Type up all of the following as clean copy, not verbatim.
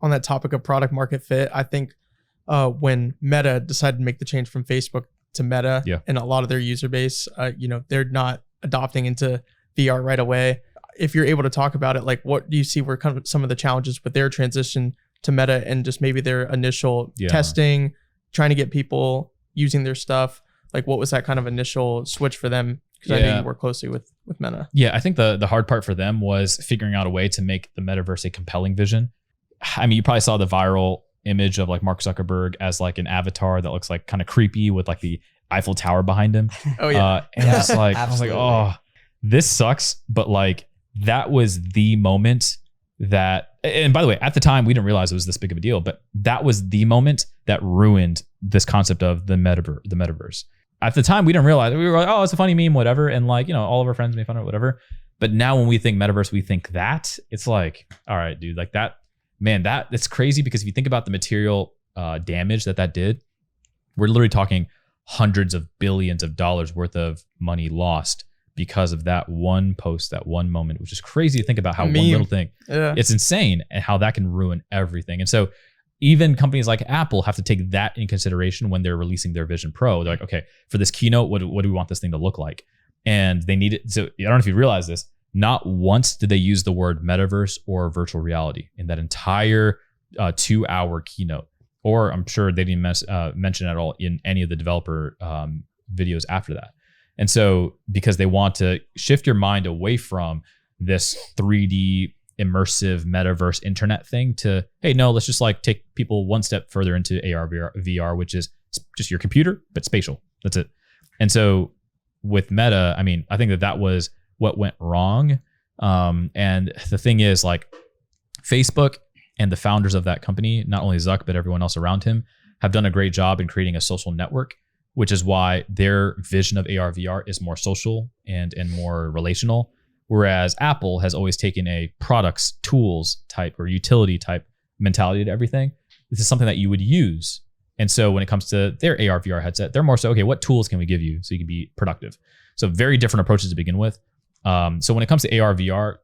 on that topic of product market fit, I think when Meta decided to make the change from Facebook to Meta, and a lot of their user base, they're not adopting into VR right away. If you're able to talk about it, like what do you see were kind of some of the challenges with their transition to Meta and just maybe their initial testing, trying to get people using their stuff? Like what was that kind of initial switch for them? Because I know you work closely with Meta. Yeah, I think the hard part for them was figuring out a way to make the metaverse a compelling vision. I mean, you probably saw the viral image of like Mark Zuckerberg as like an avatar that looks like kind of creepy with like the Eiffel Tower behind him. Oh yeah. And it's like, I was like, oh, this sucks. But like, that was the moment that, and by the way, at the time we didn't realize it was this big of a deal, but that was the moment that ruined this concept of the metaverse. At the time we didn't realize it. We were like, oh, it's a funny meme, whatever. And like, all of our friends made fun of it, whatever. But now when we think metaverse, we think that it's like, all right, dude, like that, man, that's crazy because if you think about the material damage that did, we're literally talking hundreds of billions of dollars worth of money lost because of that one post, that one moment, which is crazy to think about how one little thing, it's insane and how that can ruin everything. And so even companies like Apple have to take that in consideration when they're releasing their Vision Pro. They're like, okay, for this keynote, what do we want this thing to look like? And they need it. So I don't know if you realize this, not once did they use the word metaverse or virtual reality in that entire 2-hour keynote. Or I'm sure they didn't mention it at all in any of the developer videos after that. And so because they want to shift your mind away from this 3D immersive metaverse internet thing to, hey, no, let's just like take people one step further into AR, VR, which is just your computer, but spatial. That's it. And so with Meta, I mean, I think that was what went wrong. And the thing is like Facebook and the founders of that company, not only Zuck, but everyone else around him, have done a great job in creating a social network, which is why their vision of AR, VR is more social and more relational. Whereas Apple has always taken a products, tools type or utility type mentality to everything. This is something that you would use. And so when it comes to their AR, VR headset, they're more so, okay, what tools can we give you so you can be productive? So very different approaches to begin with. So when it comes to AR, VR,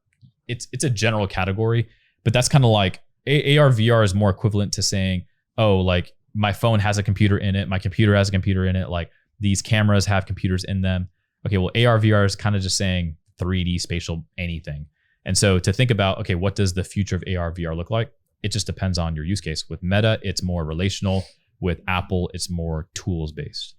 it's a general category, but that's kind of like AR, VR is more equivalent to saying, oh, like my phone has a computer in it. My computer has a computer in it. Like these cameras have computers in them. Okay, well, AR, VR is kind of just saying 3D spatial anything. And so to think about, okay, what does the future of AR, VR look like? It just depends on your use case. With Meta, it's more relational. With Apple, it's more tools based.